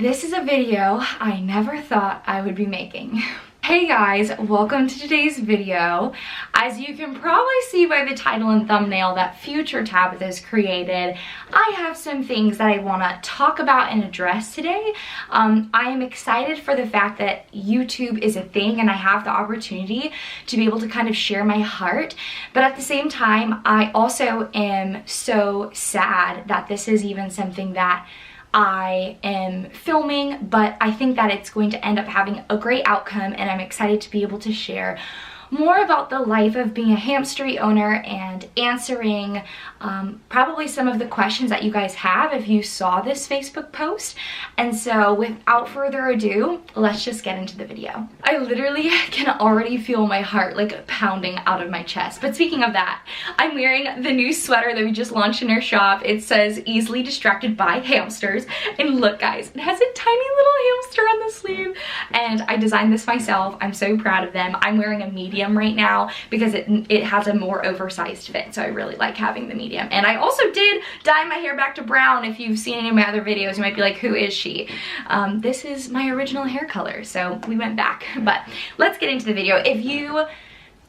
This is a video I never thought I would be making. Hey guys, welcome to today's video. As you can probably see by the title and thumbnail that future Tabitha has created, I have some things that I want to talk about and address today. I am excited for the fact that YouTube is a thing and I have the opportunity to be able to kind of share my heart, but at the same time I also am so sad that this is even something that I am filming, but I think that it's going to end up having a great outcome, and I'm excited to be able to share more about the life of being a hamstery owner and answering probably some of the questions that you guys have if you saw this Facebook post. And so without further ado, let's just get into the video. I literally can already feel my heart like pounding out of my chest. But speaking of that, I'm wearing the new sweater that we just launched in our shop. It says easily distracted by hamsters. And look guys, it has a tiny little hamster on the sleeve. And I designed this myself. I'm so proud of them. I'm wearing a medium right now because it has a more oversized fit, so I really like having the medium. And I also did dye my hair back to brown. If you've seen any of my other videos, you might be like, who is she? This is my original hair color, so we went back. But let's get into the video. If you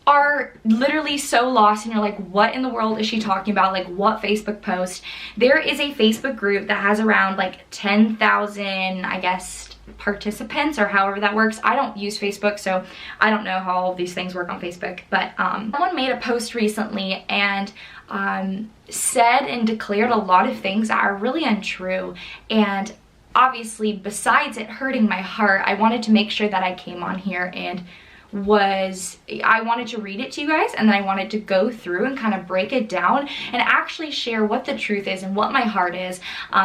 are literally so lost and you're like, what in the world is she talking about? Like, what Facebook post? There is a Facebook group that has around like 10,000, I guess, participants, or however that works. I don't use Facebook, so I don't know how all of these things work on Facebook, but someone made a post recently and said and declared a lot of things that are really untrue. And obviously, besides it hurting my heart, I wanted to make sure that I came on here and I wanted to read it to you guys, and then I wanted to go through and kind of break it down and actually share what the truth is and what my heart is,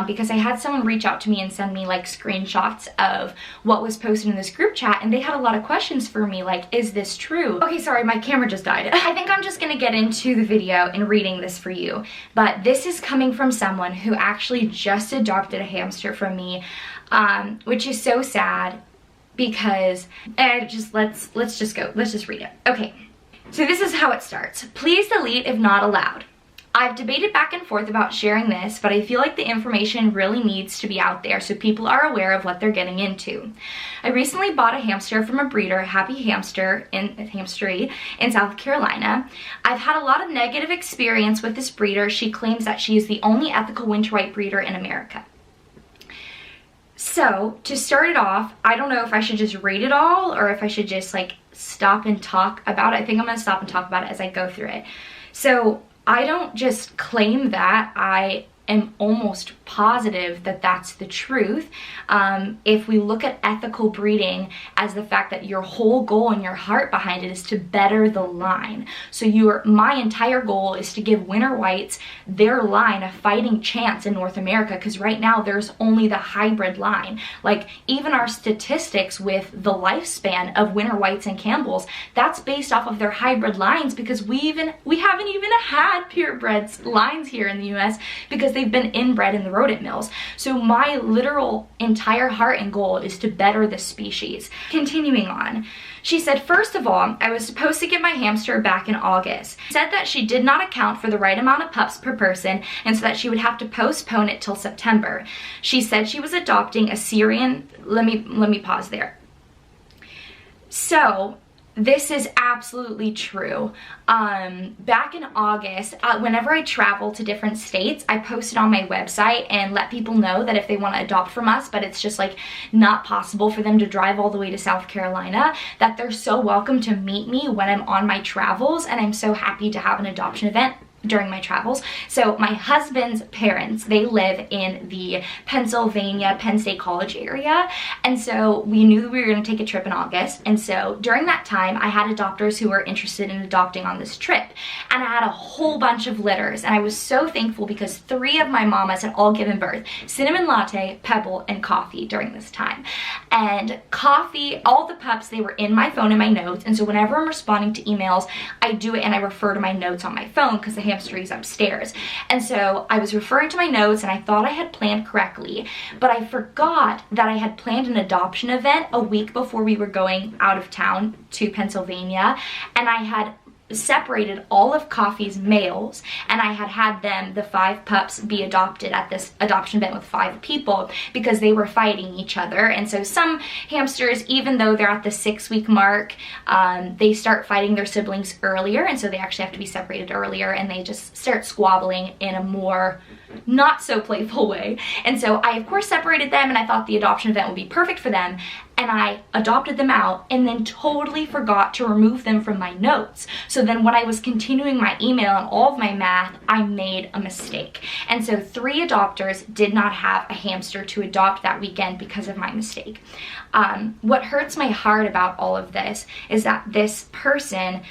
because I had someone reach out to me and send me like screenshots of what was posted in this group chat, and they had a lot of questions for me like, is this true? Okay, sorry, my camera just died. I think I'm just gonna get into the video and reading this for you, but this is coming from someone who actually just adopted a hamster from me, which is so sad. Because let's just read it. Okay, so this is how it starts. Please delete if not allowed. I've debated back and forth about sharing this, but I feel like the information really needs to be out there so people are aware of what they're getting into. I recently bought a hamster from a breeder, Happy Hamster Hamstery in South Carolina. I've had a lot of negative experience with this breeder. She claims that she is the only ethical winter white breeder in America. So, to start it off, I don't know if I should just read it all or if I should just like stop and talk about it. I think I'm going to stop and talk about it as I go through it. So, I don't just claim that. I am almost positive that that's the truth. If we look at ethical breeding as the fact that your whole goal and your heart behind it is to better the line. So my entire goal is to give winter whites their line a fighting chance in North America, because right now there's only the hybrid line. Like, even our statistics with the lifespan of winter whites and Campbells, that's based off of their hybrid lines, because we haven't even had purebred lines here in the US because they've been inbred in the rodent mills. So my literal entire heart and goal is to better the species. Continuing on, she said, first of all, I was supposed to get my hamster back in August. She said that she did not account for the right amount of pups per person, and so that she would have to postpone it till September. She said she was adopting a Syrian, let me pause there. So this is absolutely true. Back in August, whenever I travel to different states, I post it on my website and let people know that if they want to adopt from us, but it's just like not possible for them to drive all the way to South Carolina, that they're so welcome to meet me when I'm on my travels, and I'm so happy to have an adoption event during my travels. So my husband's parents, they live in the Pennsylvania Penn State College area, and so we knew that we were going to take a trip in August, and so during that time I had adopters who were interested in adopting on this trip, and I had a whole bunch of litters, and I was so thankful because 3 of my mamas had all given birth: Cinnamon Latte, Pebble, and Coffee during this time. And Coffee, all the pups, they were in my phone in my notes, and so whenever I'm responding to emails, I do it and I refer to my notes on my phone because the hamsteries upstairs. And so I was referring to my notes and I thought I had planned correctly, but I forgot that I had planned an adoption event a week before we were going out of town to Pennsylvania, and I had separated all of Coffee's males, and I had them, the 5 pups, be adopted at this adoption event with 5 people because they were fighting each other. And so some hamsters, even though they're at the 6-week mark, they start fighting their siblings earlier, and so they actually have to be separated earlier, and they just start squabbling in a more not so playful way. And so I of course separated them, and I thought the adoption event would be perfect for them, and I adopted them out and then totally forgot to remove them from my notes. So then when I was continuing my email and all of my math, I made a mistake. And so 3 adopters did not have a hamster to adopt that weekend because of my mistake. What hurts my heart about all of this is that this person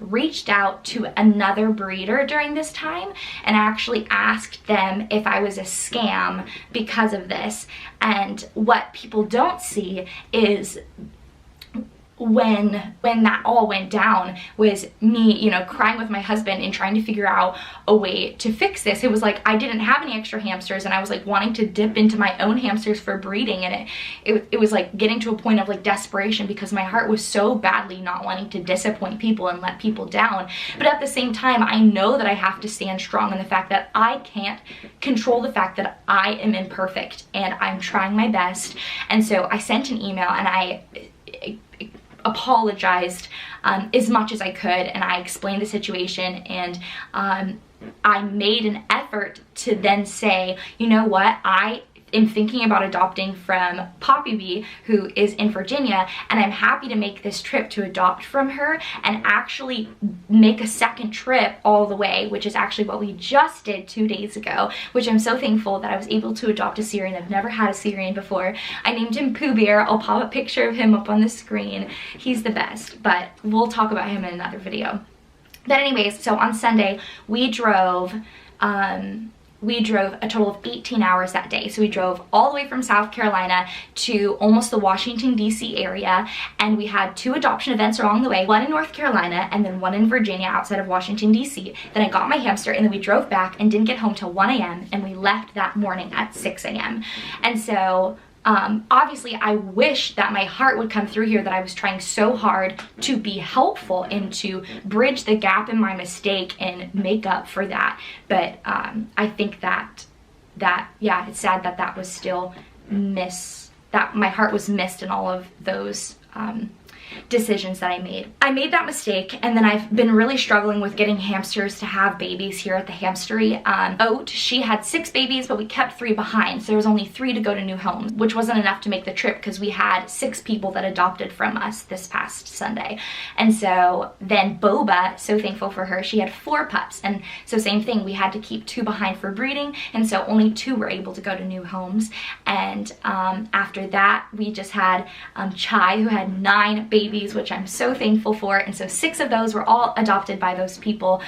reached out to another breeder during this time and actually asked them if I was a scam because of this. And what people don't see is when that all went down was me, you know, crying with my husband and trying to figure out a way to fix this. It was like I didn't have any extra hamsters, and I was like wanting to dip into my own hamsters for breeding, and it was like getting to a point of like desperation because my heart was so badly not wanting to disappoint people and let people down. But at the same time, I know that I have to stand strong in the fact that I can't control the fact that I am imperfect and I'm trying my best. And so I sent an email and I apologized as much as I could, and I explained the situation, and I made an effort to then say, you know what, I am thinking about adopting from Poppy Bee, who is in Virginia, and I'm happy to make this trip to adopt from her and actually make a second trip all the way, which is actually what we just did 2 days ago, which I'm so thankful that I was able to adopt a Syrian. I've never had a Syrian before. I named him Pooh Bear. I'll pop a picture of him up on the screen. He's the best, but we'll talk about him in another video. But anyways, so on Sunday, we drove a total of 18 hours that day. So we drove all the way from South Carolina to almost the Washington, D.C. area, and we had 2 adoption events along the way, one in North Carolina and then one in Virginia outside of Washington, D.C. Then I got my hamster, and then we drove back and didn't get home till 1 a.m. and we left that morning at 6 a.m. And so obviously I wish that my heart would come through here, that I was trying so hard to be helpful and to bridge the gap in my mistake and make up for that. But I think that yeah, it's sad that that was still that my heart was missed in all of those decisions that I made. I made that mistake, and then I've been really struggling with getting hamsters to have babies here at the hamstery. Oat, she had 6 babies, but we kept 3 behind, so there was only 3 to go to new homes, which wasn't enough to make the trip because we had 6 people that adopted from us this past Sunday. And so then Boba, so thankful for her, she had 4 pups, and so same thing, we had to keep 2 behind for breeding, and so only 2 were able to go to new homes. And after that, we just had Chai, who had 9 babies, which I'm so thankful for, and so 6 of those were all adopted by those people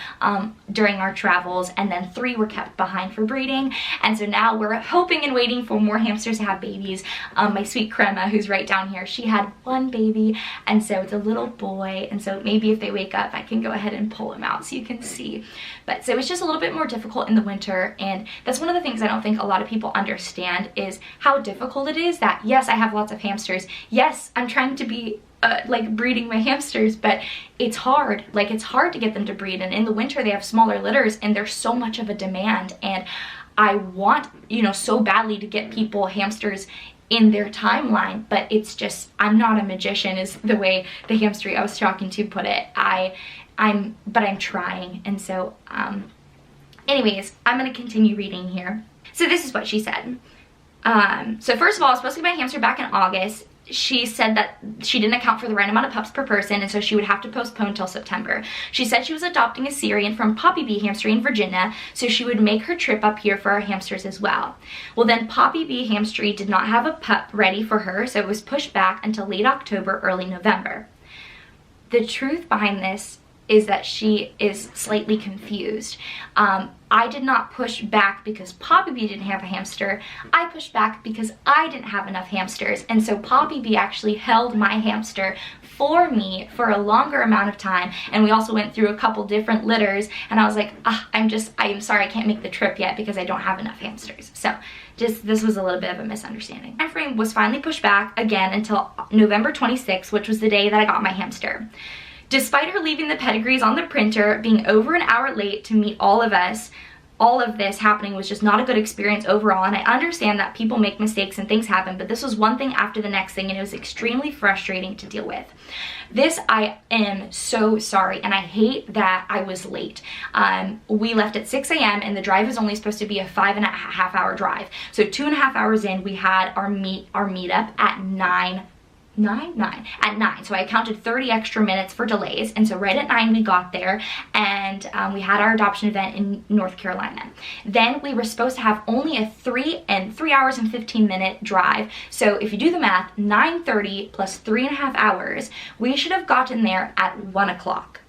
during our travels, and then 3 were kept behind for breeding. And so now we're hoping and waiting for more hamsters to have babies. My sweet Crema, who's right down here, she had 1 baby, and so it's a little boy, and so maybe if they wake up I can go ahead and pull him out so you can see. But so it's just a little bit more difficult in the winter, and that's one of the things I don't think a lot of people understand, is how difficult it is. That yes, I have lots of hamsters, yes, I'm trying to be like breeding my hamsters, but it's hard. Like, it's hard to get them to breed, and in the winter they have smaller litters and there's so much of a demand, and I want, you know, so badly to get people hamsters in their timeline, but it's just, I'm not a magician, is the way the hamster I was talking to put it. But I'm trying. And so anyways, I'm gonna continue reading here. So this is what she said. So first of all, I was supposed to get my hamster back in August. She said that she didn't account for the right amount of pups per person, and so she would have to postpone till September. She said she was adopting a Syrian from Poppy Bee Hamstry in Virginia, so she would make her trip up here for our hamsters as well. Well, then Poppy Bee Hamstry did not have a pup ready for her, so it was pushed back until late October, early November. The truth behind this is that she is slightly confused. I did not push back because Poppy Bee didn't have a hamster. I pushed back because I didn't have enough hamsters, and so Poppy Bee actually held my hamster for me for a longer amount of time, and we also went through a couple different litters, and I was like, I'm sorry, I can't make the trip yet because I don't have enough hamsters. So this was a little bit of a misunderstanding. My frame was finally pushed back again until November 26th, which was the day that I got my hamster. Despite her leaving the pedigrees on the printer, being over an hour late to meet all of us, all of this happening was just not a good experience overall, and I understand that people make mistakes and things happen, but this was one thing after the next thing, and it was extremely frustrating to deal with. This, I am so sorry, and I hate that I was late. We left at 6 a.m. and the drive is only supposed to be a 5.5 hour drive. So 2.5 hours in, we had our meetup at 9. So I counted 30 extra minutes for delays, and so right at 9 we got there, and we had our adoption event in North Carolina. Then we were supposed to have only a 3 hours and 15 minute drive. So if you do the math, 9:30 plus 3.5 hours, we should have gotten there at 1 o'clock.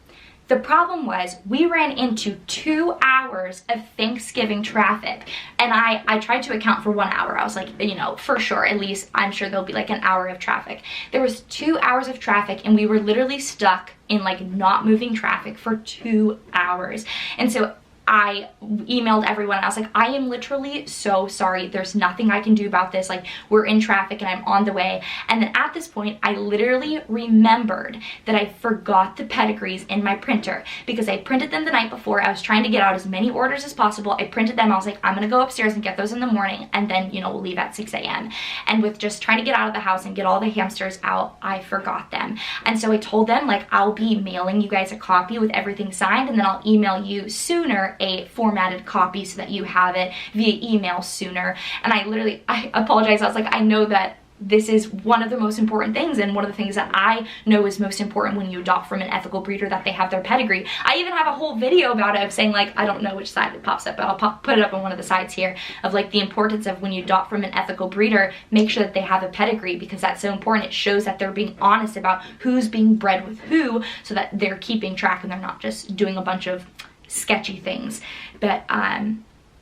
The problem was we ran into 2 hours of Thanksgiving traffic, and I tried to account for 1 hour. I was like, you know, for sure, at least I'm sure there'll be like an hour of traffic. There was 2 hours of traffic, and we were literally stuck in like not moving traffic for 2 hours. And so I emailed everyone. I was like, I am literally so sorry. There's nothing I can do about this. Like, we're in traffic and I'm on the way. And then at this point, I literally remembered that I forgot the pedigrees in my printer because I printed them the night before. I was trying to get out as many orders as possible. I printed them. I was like, I'm gonna go upstairs and get those in the morning, and then, you know, we'll leave at 6 a.m. And with just trying to get out of the house and get all the hamsters out, I forgot them. And so I told them, like, I'll be mailing you guys a copy with everything signed, and then I'll email you sooner a formatted copy so that you have it via email sooner. And I apologize. I was like, I know that this is one of the most important things, and one of the things that I know is most important when you adopt from an ethical breeder, that they have their pedigree. I even have a whole video about it of saying, like, I don't know which side it pops up, but I'll put it up on one of the sides here, of like the importance of when you adopt from an ethical breeder, make sure that they have a pedigree, because that's so important. It shows that they're being honest about who's being bred with who, so that they're keeping track and they're not just doing a bunch of sketchy things. But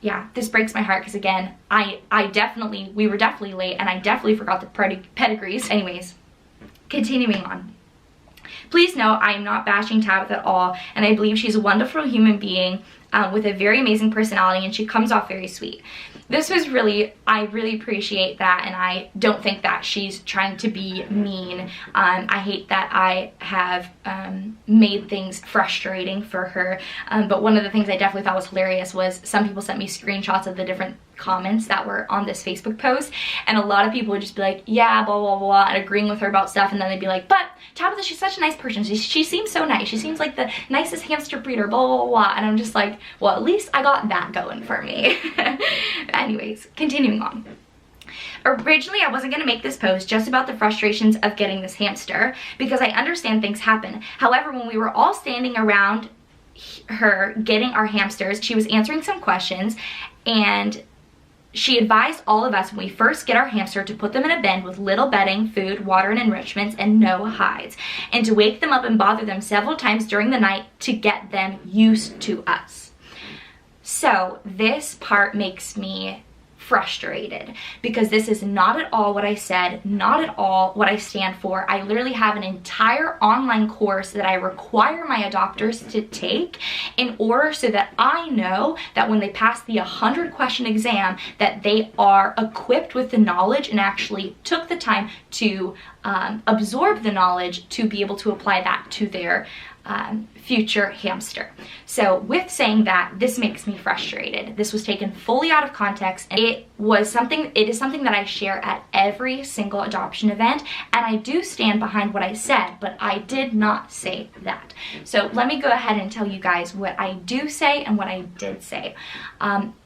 yeah, this breaks my heart because, again, we were definitely late, and I definitely forgot the pedigrees. Anyways, continuing on. Please know I am not bashing Tabitha at all, and I believe she's a wonderful human being with a very amazing personality, and she comes off very sweet. This was really, I really appreciate that, and I don't think that she's trying to be mean. I hate that I have made things frustrating for her, but one of the things I definitely thought was hilarious was some people sent me screenshots of the different comments that were on this Facebook post, and a lot of people would just be like, yeah, blah, blah, blah, and agreeing with her about stuff, and then they'd be like, but Tabitha, she's such a nice person. She seems so nice. She seems like the nicest hamster breeder, blah, blah, blah, and I'm just like, well, at least I got that going for me. Anyways, continuing on. Originally, I wasn't going to make this post just about the frustrations of getting this hamster, because I understand things happen. However, when we were all standing around her getting our hamsters, she was answering some questions, and she advised all of us when we first get our hamster to put them in a bin with little bedding, food, water, and enrichments, and no hides, and to wake them up and bother them several times during the night to get them used to us. So this part makes me frustrated, because this is not at all what I said, not at all what I stand for. I literally have an entire online course that I require my adopters to take in order so that I know that when they pass the 100 question exam, that they are equipped with the knowledge and actually took the time to absorb the knowledge to be able to apply that to their future hamster. So with saying that, this makes me frustrated. This was taken fully out of context, and it is something that I share at every single adoption event, and I do stand behind what I said, but I did not say that. So let me go ahead and tell you guys what I do say and what I did say.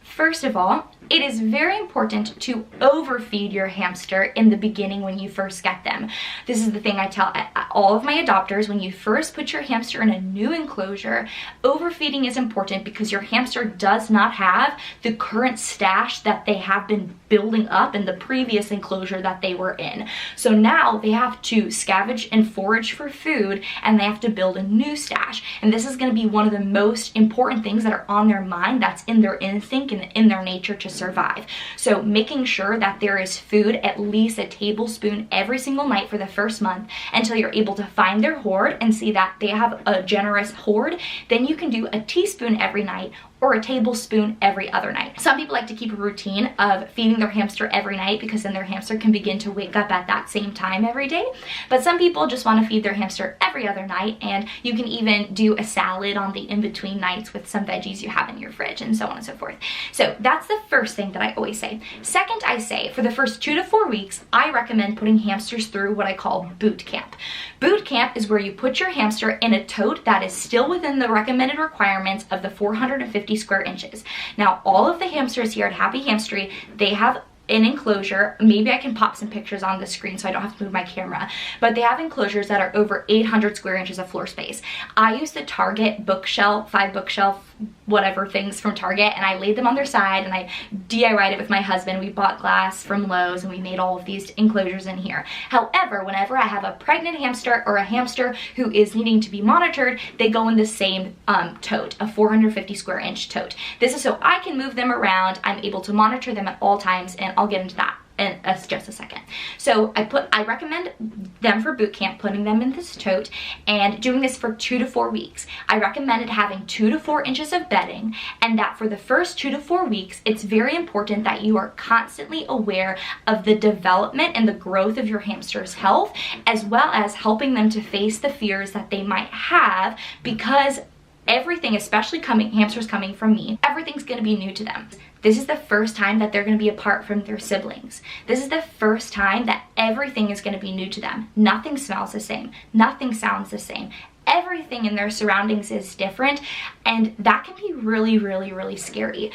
First of all, it is very important to overfeed your hamster in the beginning when you first get them. This is the thing I tell all of my adopters. When you first put your hamster in a new enclosure, overfeeding is important because your hamster does not have the current stash that they have been building up in the previous enclosure that they were in. So now they have to scavenge and forage for food, and they have to build a new stash. And this is going to be one of the most important things that are on their mind, that's in their instinct and in their nature to survive. So making sure that there is food, at least a tablespoon every single night for the first month, until you're able to find their hoard and see that they have a generous hoard. Then you can do a teaspoon every night, or a tablespoon every other night. Some people like to keep a routine of feeding their hamster every night because then their hamster can begin to wake up at that same time every day. But some people just want to feed their hamster every other night, and you can even do a salad on the in-between nights with some veggies you have in your fridge and so on and so forth. So that's the first thing that I always say. Second, I say for the first 2 to 4 weeks, I recommend putting hamsters through what I call boot camp. Boot camp is where you put your hamster in a tote that is still within the recommended requirements of the 450 square inches. Now, all of the hamsters here at Happy Hamstery, they have an enclosure. Maybe I can pop some pictures on the screen so I don't have to move my camera, but they have enclosures that are over 800 square inches of floor space. I use the Target bookshelf, 5 bookshelf, whatever things from Target, and I laid them on their side and I DIY'd it with my husband. We bought glass from Lowe's and we made all of these enclosures in here. However, whenever I have a pregnant hamster or a hamster who is needing to be monitored, they go in the same tote, a 450 square inch tote. This is so I can move them around. I'm able to monitor them at all times, and I'll get into that in just a second. So I recommend them for boot camp, putting them in this tote and doing this for 2 to 4 weeks. I recommended having 2 to 4 inches of bedding, and that for the first 2 to 4 weeks, it's very important that you are constantly aware of the development and the growth of your hamster's health, as well as helping them to face the fears that they might have, because everything, especially hamsters coming from me, everything's gonna be new to them. This is the first time that they're going to be apart from their siblings. This is the first time that everything is going to be new to them. Nothing smells the same. Nothing sounds the same. Everything in their surroundings is different, and that can be really, really, really scary.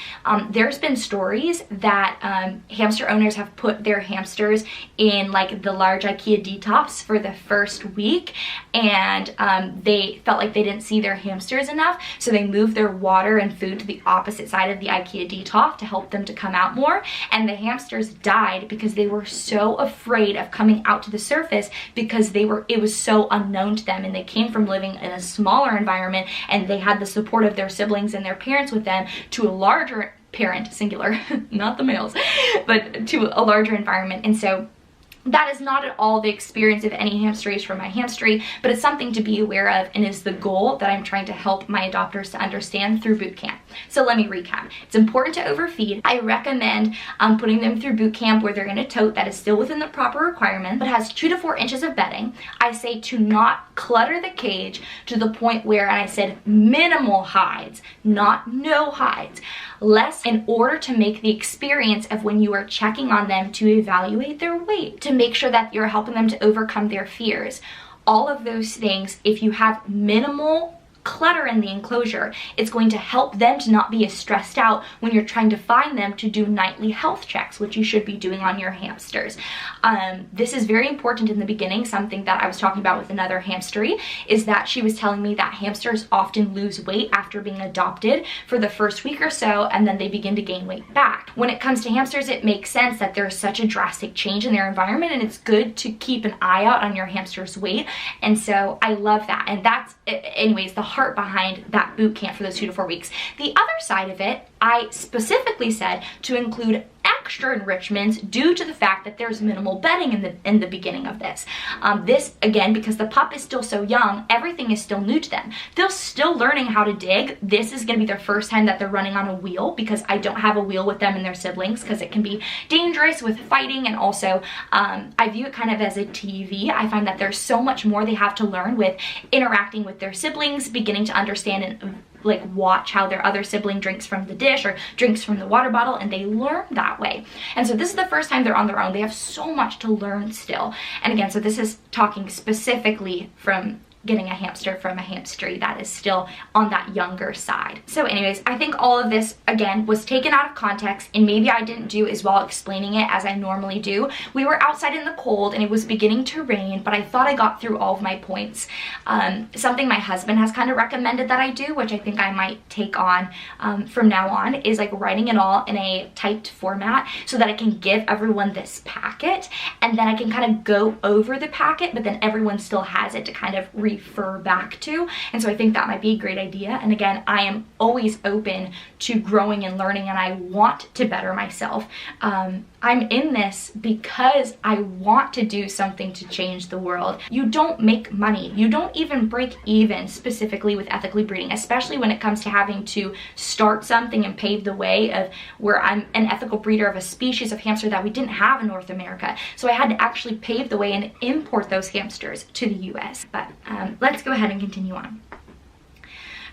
There's been stories that hamster owners have put their hamsters in like the large IKEA detox for the first week, and they felt like they didn't see their hamsters enough, so they moved their water and food to the opposite side of the IKEA detox to help them to come out more, and the hamsters died because they were so afraid of coming out to the surface because it was so unknown to them, and they came from living in a smaller environment, and they had the support of their siblings and their parents with them, to a larger parent, singular, not the males, but to a larger environment. And so that is not at all the experience of any hamsteries from my hamstery, but it's something to be aware of, and is the goal that I'm trying to help my adopters to understand through boot camp. So let me recap. It's important to overfeed. I recommend putting them through boot camp where they're in a tote that is still within the proper requirement, but has 2 to 4 inches of bedding. I say to not clutter the cage to the point where, and I said minimal hides, not no hides, less, in order to make the experience of when you are checking on them to evaluate their weight, to make sure that you're helping them to overcome their fears. All of those things, if you have minimal clutter in the enclosure, it's going to help them to not be as stressed out when you're trying to find them to do nightly health checks, which you should be doing on your hamsters. This is very important in the beginning. Something that I was talking about with another hamstery is that she was telling me that hamsters often lose weight after being adopted for the first week or so, and then they begin to gain weight back. When it comes to hamsters, it makes sense that there's such a drastic change in their environment, and it's good to keep an eye out on your hamster's weight. And so I love that, and that's anyways the heart behind that boot camp for those 2 to 4 weeks. The other side of it, I specifically said to include extra enrichments due to the fact that there's minimal bedding in the beginning of this. This, again, because the pup is still so young, everything is still new to them. They're still learning how to dig. This is going to be their first time that they're running on a wheel, because I don't have a wheel with them and their siblings, because it can be dangerous with fighting, and also I view it kind of as a TV. I find that there's so much more they have to learn with interacting with their siblings, beginning to understand and like watch how their other sibling drinks from the dish or drinks from the water bottle, and they learn that way. And so this is the first time they're on their own. They have so much to learn still. And again, so this is talking specifically from getting a hamster from a hamstery that is still on that younger side. So anyways, I think all of this, again, was taken out of context, and maybe I didn't do as well explaining it as I normally do. We were outside in the cold and it was beginning to rain, but I thought I got through all of my points. Something my husband has kind of recommended that I do, which I think I might take on from now on, is like writing it all in a typed format so that I can give everyone this packet, and then I can kind of go over the packet, but then everyone still has it to kind of refer back to. And so I think that might be a great idea. And again, I am always open to growing and learning, and I want to better myself. I'm in this because I want to do something to change the world. You don't make money. You don't even break even specifically with ethically breeding, especially when it comes to having to start something and pave the way of where I'm an ethical breeder of a species of hamster that we didn't have in North America. So I had to actually pave the way and import those hamsters to the US. But let's go ahead and continue on.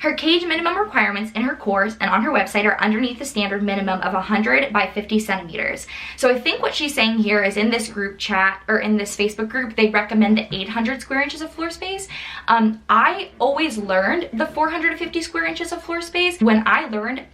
Her cage minimum requirements in her course and on her website are underneath the standard minimum of 100 by 50 centimeters. So I think what she's saying here is in this group chat, or in this Facebook group, they recommend the 800 square inches of floor space. I always learned the 450 square inches of floor space. When I learned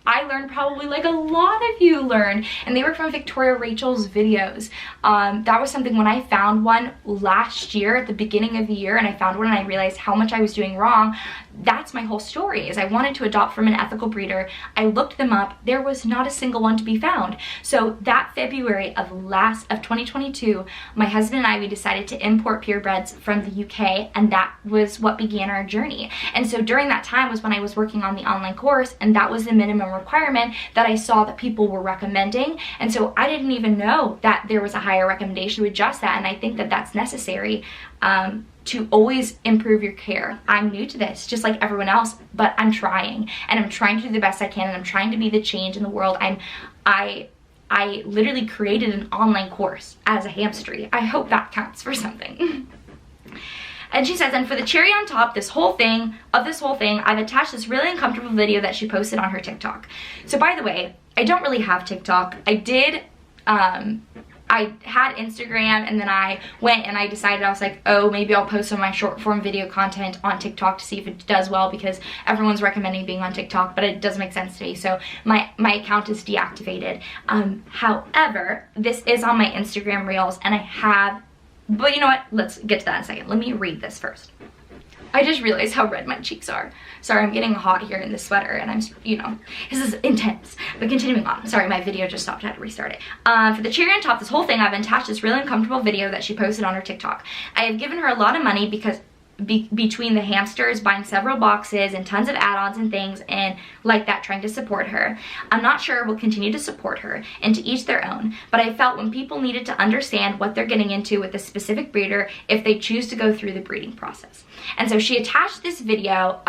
probably like a lot of you learned, and they were from Victoria Rachel's videos. That was something when I found one last year at the beginning of the year, and I found one and I realized how much I was doing wrong. That's my whole story, is I wanted to adopt from an ethical breeder. I looked them up. There was not a single one to be found. So that February of 2022, my husband and I, we decided to import purebreds from the UK, and that was what began our journey. And so during that time was when I was working on the online course, and that was the minimum requirement that I saw that people were recommending. And so I didn't even know that there was a higher recommendation to adjust that, and I think that that's necessary to always improve your care. I'm new to this, just like everyone else, but I'm trying, and I'm trying to do the best I can, and I'm trying to be the change in the world. I literally created an online course as a hamstery. I hope that counts for something. And she says, and for the cherry on top, this whole thing, I've attached this really uncomfortable video that she posted on her TikTok. So by the way, I don't really have TikTok. I had Instagram, and then I went and I decided, I was like, oh, maybe I'll post some of my short form video content on TikTok to see if it does well, because everyone's recommending being on TikTok, but it doesn't make sense to me. So my account is deactivated. However, this is on my Instagram Reels, and but you know what? Let's get to that in a second. Let me read this first. I just realized how red my cheeks are. Sorry, I'm getting hot here in this sweater, and I'm, this is intense. But continuing on. Sorry, my video just stopped. I had to restart it. For the cherry on top, this whole thing, I've attached this really uncomfortable video that she posted on her TikTok. I have given her a lot of money because between the hamsters, buying several boxes and tons of add-ons and things, and like that, trying to support her. I'm not sure we'll continue to support her, and to each their own, but I felt when people needed to understand what they're getting into with a specific breeder if they choose to go through the breeding process. And so she attached this video.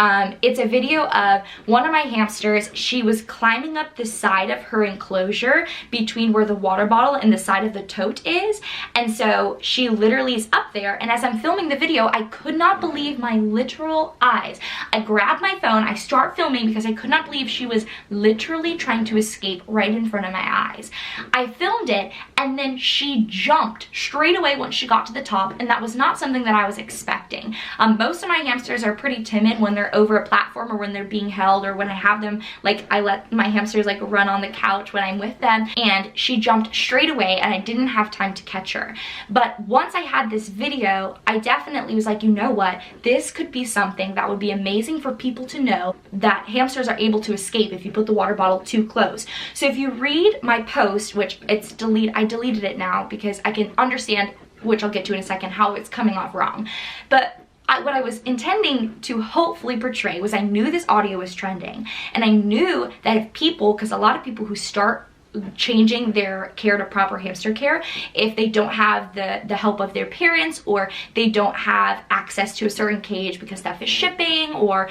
It's a video of one of my hamsters. She was climbing up the side of her enclosure between where the water bottle and the side of the tote is, and so she literally is up there, and as I'm filming the video, I could not believe my literal eyes. I grabbed my phone, I start filming because I could not believe she was literally trying to escape right in front of my eyes. I filmed it, and then she jumped straight away once she got to the top, and that was not something that I was expecting. Most of my hamsters are pretty timid when they're over a platform or when they're being held, or when I have them, like, I let my hamsters like run on the couch when I'm with them, and she jumped straight away, and I didn't have time to catch her. But once I had this video, I definitely was like, you know what? This could be something that would be amazing for people to know, that hamsters are able to escape if you put the water bottle too close. So if you read my post, which I deleted it now because I can understand, which I'll get to in a second, how it's coming off wrong. But what I was intending to hopefully portray was, I knew this audio was trending, and I knew that if people, because a lot of people who start changing their care to proper hamster care, if they don't have the help of their parents, or they don't have access to a certain cage because stuff is shipping, or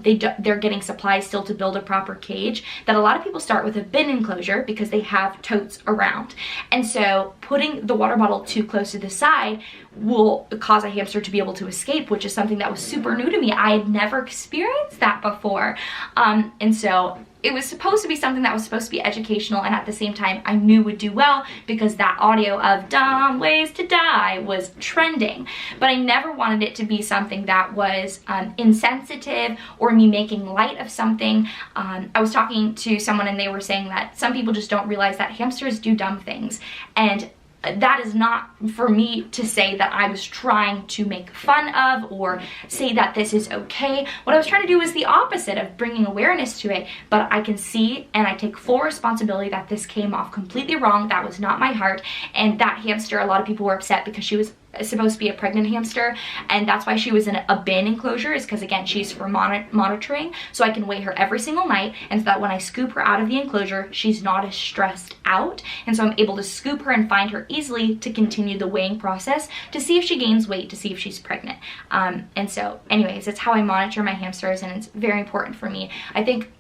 they're getting supplies still to build a proper cage, that a lot of people start with a bin enclosure because they have totes around. And so putting the water bottle too close to the side will cause a hamster to be able to escape, which is something that was super new to me. I had never experienced that before. And so it was supposed to be something that was supposed to be educational, and at the same time I knew would do well because that audio of dumb ways to die was trending. But I never wanted it to be something that was insensitive or me making light of something. I was talking to someone, and they were saying that some people just don't realize that hamsters do dumb things, and that is not for me to say that I was trying to make fun of or say that this is okay. What I was trying to do was the opposite of bringing awareness to it, but I can see and I take full responsibility that this came off completely wrong. That was not my heart, and that hamster, a lot of people were upset because she was supposed to be a pregnant hamster, and that's why she was in a bin enclosure, is because again, she's for monitoring, so I can weigh her every single night, and so that when I scoop her out of the enclosure, she's not as stressed out, and so I'm able to scoop her and find her easily to continue the weighing process to see if she gains weight, to see if she's pregnant. And so anyways, it's how I monitor my hamsters, and it's very important for me. I think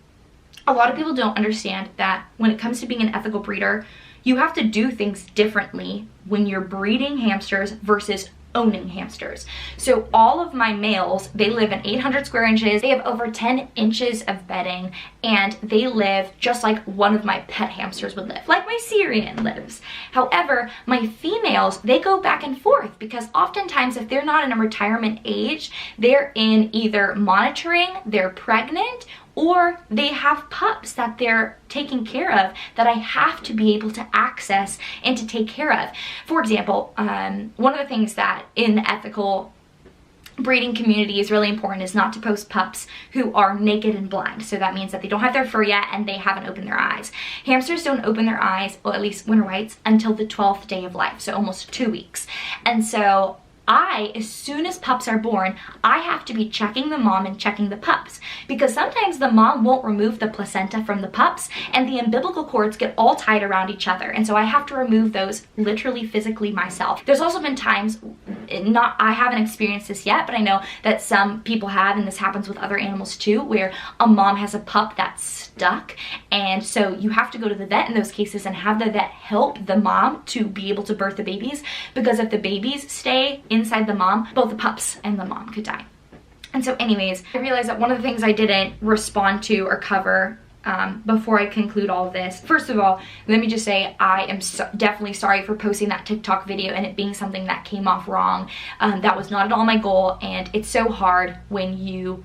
a lot of people don't understand that when it comes to being an ethical breeder, you have to do things differently when you're breeding hamsters versus owning hamsters. So all of my males, they live in 800 square inches, they have over 10 inches of bedding, and they live just like one of my pet hamsters would live, like my Syrian lives. However, my females, they go back and forth because oftentimes if they're not in a retirement age, they're in either monitoring, they're pregnant, or they have pups that they're taking care of that I have to be able to access and to take care of. For example, one of the things that in the ethical breeding community is really important is not to post pups who are naked and blind. So that means that they don't have their fur yet and they haven't opened their eyes. Hamsters don't open their eyes, well, at least winter whites, until the 12th day of life, so almost 2 weeks. And so as soon as pups are born, I have to be checking the mom and checking the pups, because sometimes the mom won't remove the placenta from the pups and the umbilical cords get all tied around each other, and so I have to remove those literally physically myself. There's also been times, I haven't experienced this yet, but I know that some people have, and this happens with other animals too, where a mom has a pup that's stuck, and so you have to go to the vet in those cases and have the vet help the mom to be able to birth the babies, because if the babies stay inside the mom, both the pups and the mom could die. And so anyways, I realized that one of the things I didn't respond to or cover before I conclude all of this. First of all, let me just say I am definitely sorry for posting that TikTok video and it being something that came off wrong. That was not at all my goal, and it's so hard when you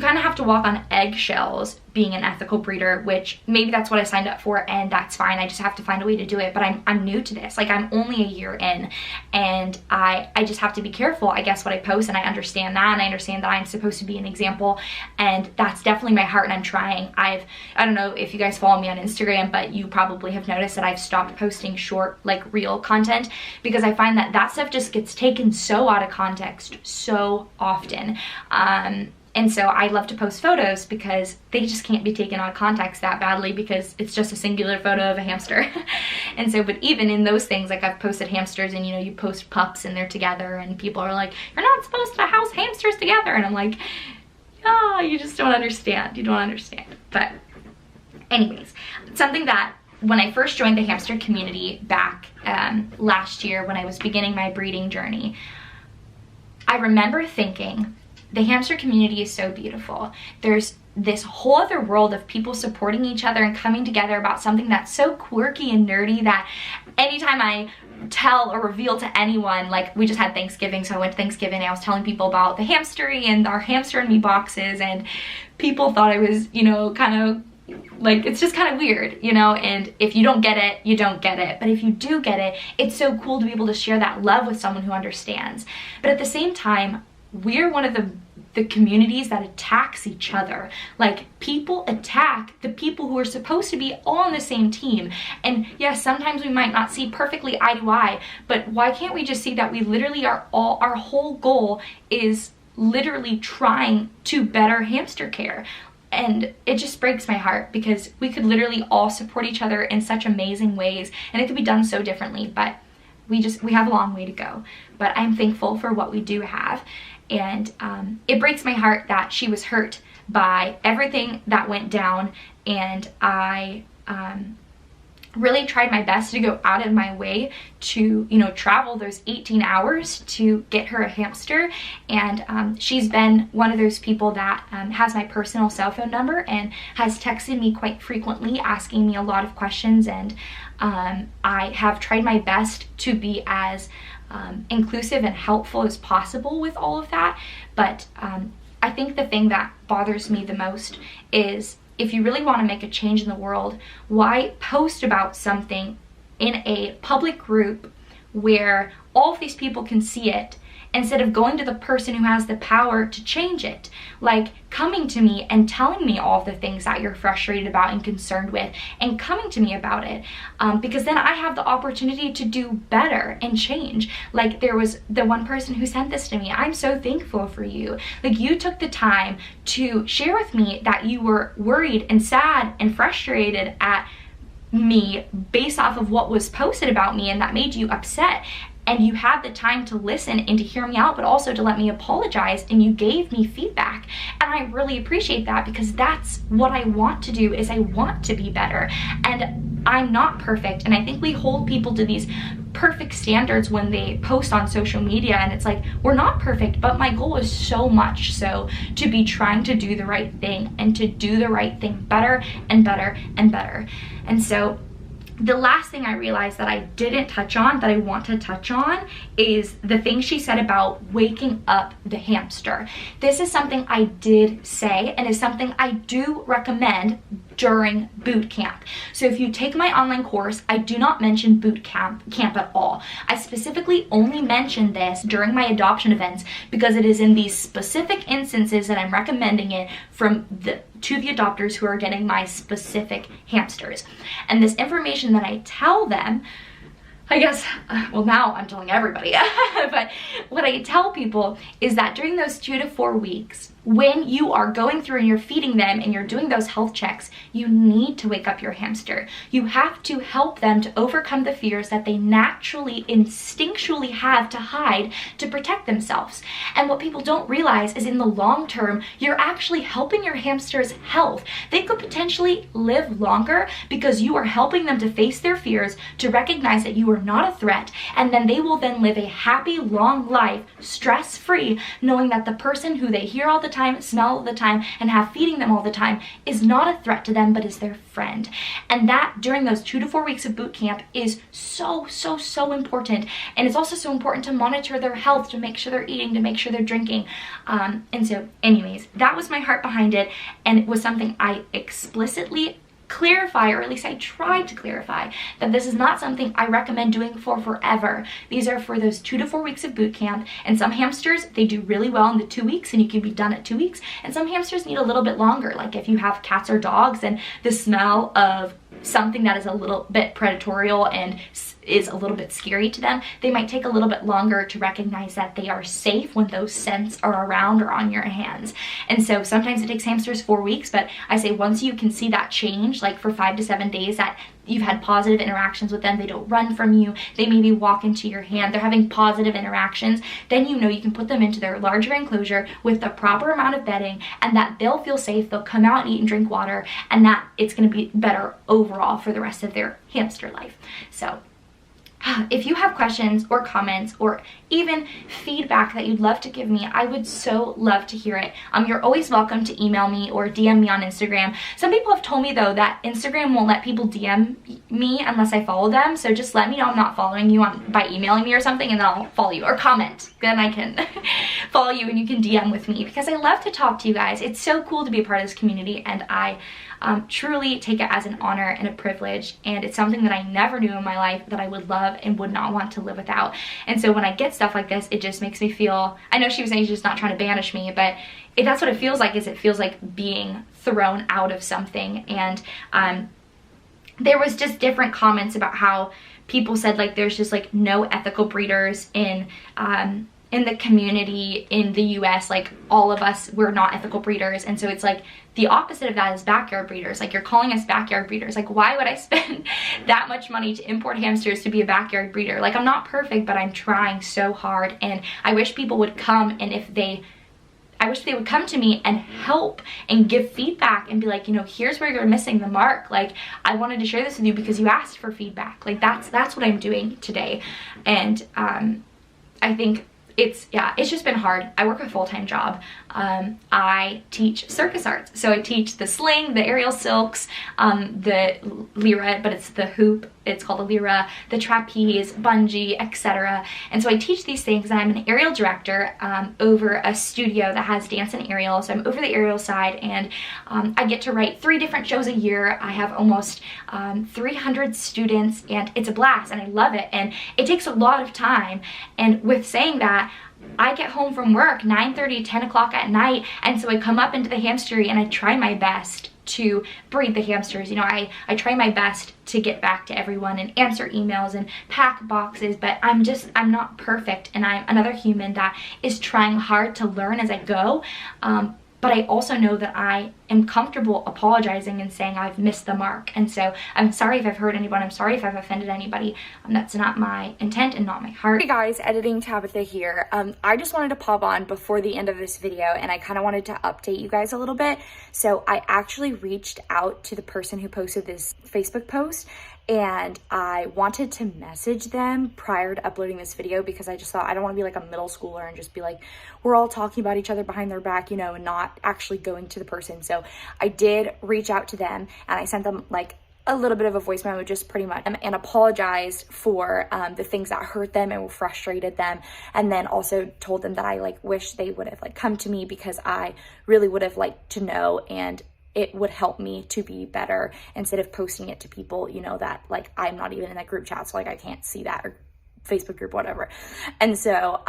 kind of have to walk on eggshells being an ethical breeder, which maybe that's what I signed up for, and that's fine. I just have to find a way to do it. But I'm new to this. Like, I'm only a year in, and I just have to be careful, I guess, what I post, and I understand that, and I understand that I'm supposed to be an example, and that's definitely my heart, and I'm trying. I don't know if you guys follow me on Instagram, but you probably have noticed that I've stopped posting short, like, reel content, because I find that that stuff just gets taken so out of context so often. And so I love to post photos because they just can't be taken out of context that badly, because it's just a singular photo of a hamster. And so, but even in those things, like I've posted hamsters, and you know, you post pups and they're together and people are like, you're not supposed to house hamsters together. And I'm like, oh, you just don't understand. You don't understand. But anyways, something that when I first joined the hamster community back last year when I was beginning my breeding journey, I remember thinking, the hamster community is so beautiful. There's this whole other world of people supporting each other and coming together about something that's so quirky and nerdy that anytime I tell or reveal to anyone, like we just had Thanksgiving, so I went to Thanksgiving and I was telling people about the hamstery and our hamster and me boxes, and people thought I was, you know, kind of like, it's just kind of weird, you know, and if you don't get it, you don't get it. But if you do get it, it's so cool to be able to share that love with someone who understands. But at the same time, we're one of the communities that attacks each other. Like, people attack the people who are supposed to be all on the same team. And yes, sometimes we might not see perfectly eye to eye, but why can't we just see that we literally are all, our whole goal is literally trying to better hamster care? And it just breaks my heart, because we could literally all support each other in such amazing ways, and it could be done so differently, but we have a long way to go. But I'm thankful for what we do have. And it breaks my heart that she was hurt by everything that went down, and I really tried my best to go out of my way to, you know, travel those 18 hours to get her a hamster. And she's been one of those people that has my personal cell phone number and has texted me quite frequently asking me a lot of questions, and I have tried my best to be as inclusive and helpful as possible with all of that. But I think the thing that bothers me the most is, if you really want to make a change in the world, why post about something in a public group where all of these people can see it instead of going to the person who has the power to change it, like coming to me and telling me all of the things that you're frustrated about and concerned with, and coming to me about it, because then I have the opportunity to do better and change. Like there was the one person who sent this to me. I'm so thankful for you. Like you took the time to share with me that you were worried and sad and frustrated at me based off of what was posted about me, and that made you upset, and you had the time to listen and to hear me out, but also to let me apologize, and you gave me feedback. And I really appreciate that, because that's what I want to do, is I want to be better. And I'm not perfect, and I think we hold people to these perfect standards when they post on social media, and it's like, we're not perfect, but my goal is so much so to be trying to do the right thing, and to do the right thing better and better and better. And so the last thing I realized that I didn't touch on that I want to touch on is the thing she said about waking up the hamster. This is something I did say, and is something I do recommend during boot camp. So if you take my online course, I do not mention boot camp at all. I specifically only mention this during my adoption events, because it is in these specific instances that I'm recommending it to the adopters who are getting my specific hamsters. And this information that I tell them, I guess, well, now I'm telling everybody, but what I tell people is that during those 2 to 4 weeks, when you are going through and you're feeding them and you're doing those health checks, you need to wake up your hamster. You have to help them to overcome the fears that they naturally, instinctually have to hide to protect themselves. And what people don't realize is in the long term, you're actually helping your hamster's health. They could potentially live longer because you are helping them to face their fears, to recognize that you are not a threat, and then they will then live a happy, long life, stress-free, knowing that the person who they hear all the time, smell all the time, and have feeding them all the time is not a threat to them, but is their friend. And that during those 2 to 4 weeks of boot camp is so important. And it's also so important to monitor their health, to make sure they're eating, to make sure they're drinking. And so anyways, that was my heart behind it, and it was something I explicitly clarify, or at least I tried to clarify, that this is not something I recommend doing for forever. These are for those 2 to 4 weeks of boot camp, and some hamsters, they do really well in the 2 weeks and you can be done at 2 weeks, and some hamsters need a little bit longer. Like if you have cats or dogs and the smell of something that is a little bit predatory and is a little bit scary to them, they might take a little bit longer to recognize that they are safe when those scents are around or on your hands. And so sometimes it takes hamsters 4 weeks, but I say once you can see that change, like for 5 to 7 days, that you've had positive interactions with them, they don't run from you, they maybe walk into your hand, they're having positive interactions, then you know you can put them into their larger enclosure with the proper amount of bedding, and that they'll feel safe, they'll come out and eat and drink water, and that it's going to be better overall for the rest of their hamster life. So if you have questions or comments or even feedback that you'd love to give me, I would so love to hear it. You're always welcome to email me or DM me on Instagram. Some people have told me though that Instagram won't let people DM me unless I follow them, so just let me know I'm not following you by emailing me or something, and then I'll follow you, or comment. Then I can follow you and you can DM with me, because I love to talk to you guys. It's so cool to be a part of this community, and I truly take it as an honor and a privilege, and it's something that I never knew in my life that I would love and would not want to live without. And so when I get stuff like this, it just makes me feel, I know she was saying she's just not trying to banish me, but that's what it feels like, is it feels like being thrown out of something. And there was just different comments about how people said like there's just like no ethical breeders in the community in the US, like all of us, we're not ethical breeders. And so it's like the opposite of that is backyard breeders. Like you're calling us backyard breeders. Like why would I spend that much money to import hamsters to be a backyard breeder? Like I'm not perfect, but I'm trying so hard, and I wish people would come, and I wish they would come to me and help and give feedback and be like, you know, here's where you're missing the mark. Like I wanted to share this with you because you asked for feedback. Like that's what I'm doing today. And I think it's just been hard. I work a full-time job. I teach circus arts. So I teach the sling, the aerial silks, the lira, but it's the hoop It's called a lyra, the trapeze, bungee, etc. And so I teach these things, and I'm an aerial director over a studio that has dance and aerial. So I'm over the aerial side, and I get to write 3 different shows a year. I have almost 300 students, and it's a blast, and I love it. And it takes a lot of time. And with saying that, I get home from work 9:30, 10 o'clock at night, and so I come up into the hamstery and I try my best to breed the hamsters. You know, I try my best to get back to everyone and answer emails and pack boxes, but I'm not perfect, and I'm another human that is trying hard to learn as I go. But I also know that I am comfortable apologizing and saying I've missed the mark. And so I'm sorry if I've hurt anyone. I'm sorry if I've offended anybody. That's not my intent and not my heart. Hey guys, editing Tabitha here. I just wanted to pop on before the end of this video, and I kind of wanted to update you guys a little bit. So I actually reached out to the person who posted this Facebook post, and I wanted to message them prior to uploading this video because I just thought I don't want to be like a middle schooler and just be like, we're all talking about each other behind their back, you know, and not actually going to the person. So I did reach out to them, and I sent them like a little bit of a voice memo, just pretty much, and apologized for the things that hurt them and frustrated them, and then also told them that I like wish they would have like come to me because I really would have liked to know, and it would help me to be better instead of posting it to people, you know, that like I'm not even in that group chat, so like I can't see that, or Facebook group, whatever. And so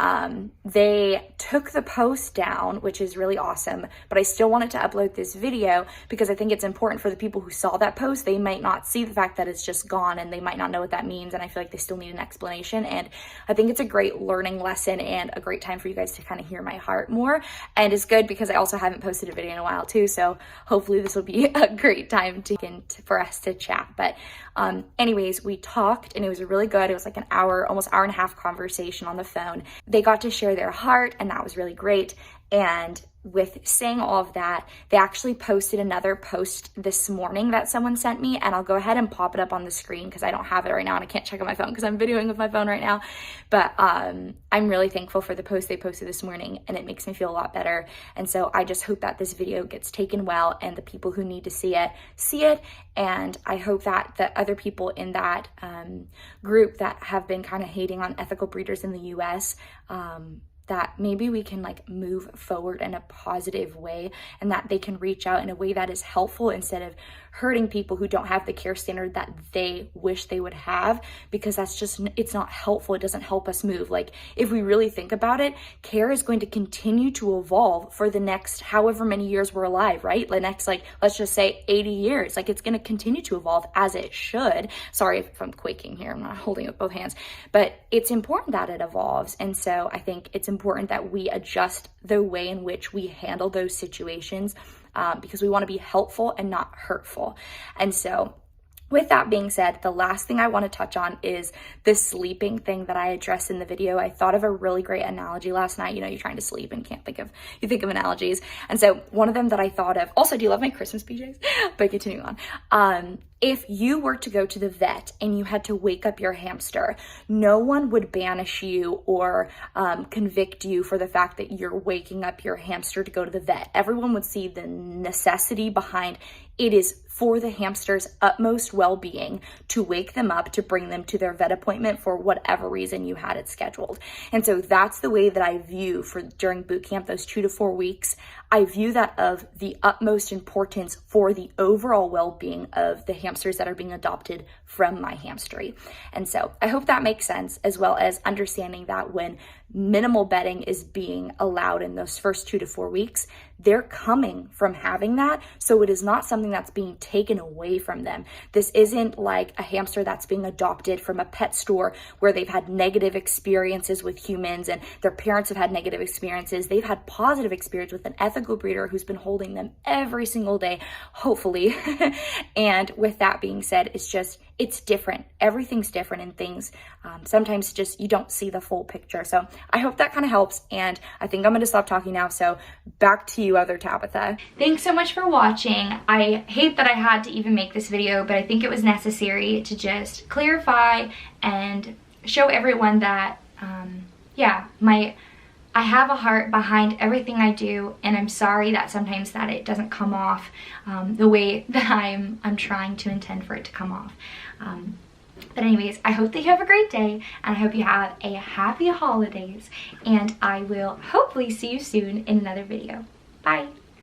they took the post down, which is really awesome, but I still wanted to upload this video because I think it's important for the people who saw that post. They might not see the fact that it's just gone, and they might not know what that means, and I feel like they still need an explanation. And I think it's a great learning lesson and a great time for you guys to kind of hear my heart more. And it's good because I also haven't posted a video in a while too, so hopefully this will be a great time for us to chat. But anyways, we talked, and it was really good. It was like an hour, almost hour and a half conversation on the phone. They got to share their heart, and that was really great. And with saying all of that, they actually posted another post this morning that someone sent me, and I'll go ahead and pop it up on the screen because I don't have it right now and I can't check on my phone because I'm videoing with my phone right now. But I'm really thankful for the post they posted this morning, and it makes me feel a lot better. And so I just hope that this video gets taken well, and the people who need to see it. And I hope that the other people in that group that have been kind of hating on ethical breeders in the US, that maybe we can like move forward in a positive way, and that they can reach out in a way that is helpful instead of hurting people who don't have the care standard that they wish they would have, because that's just, it's not helpful. It doesn't help us move. Like, if we really think about it, care is going to continue to evolve for the next however many years we're alive, right? The next, like, let's just say 80 years. Like, it's going to continue to evolve, as it should. Sorry if I'm quaking here, I'm not holding up both hands, but it's important that it evolves. And so I think it's important that we adjust the way in which we handle those situations, because we want to be helpful and not hurtful. And so with that being said, the last thing I want to touch on is the sleeping thing that I addressed in the video. I thought of a really great analogy last night. You know, you're trying to sleep and you think of analogies. And so one of them that I thought of, also, do you love my Christmas PJs? But continuing on, if you were to go to the vet and you had to wake up your hamster, no one would banish you or convict you for the fact that you're waking up your hamster to go to the vet. Everyone would see the necessity behind it is for the hamster's utmost well-being to wake them up, to bring them to their vet appointment for whatever reason you had it scheduled. And so that's the way that I view during boot camp, those 2 to 4 weeks. I view that of the utmost importance for the overall well-being of the hamsters that are being adopted from my hamstery. And so I hope that makes sense, as well as understanding that when minimal bedding is being allowed in those first 2 to 4 weeks, they're coming from having that. So it is not something that's being taken away from them. This isn't like a hamster that's being adopted from a pet store where they've had negative experiences with humans and their parents have had negative experiences. They've had positive experience with an ethical breeder who's been holding them every single day, hopefully. And with that being said, it's different. Everything's different, and things sometimes just you don't see the full picture. So I hope that kind of helps, and I think I'm going to stop talking now. So back to you, other Tabitha. Thanks so much for watching. I hate that I had to even make this video, but I think it was necessary to just clarify and show everyone that I have a heart behind everything I do, and I'm sorry that sometimes that it doesn't come off the way that I'm trying to intend for it to come off. But anyways, I hope that you have a great day, and I hope you have a happy holidays, and I will hopefully see you soon in another video. Bye!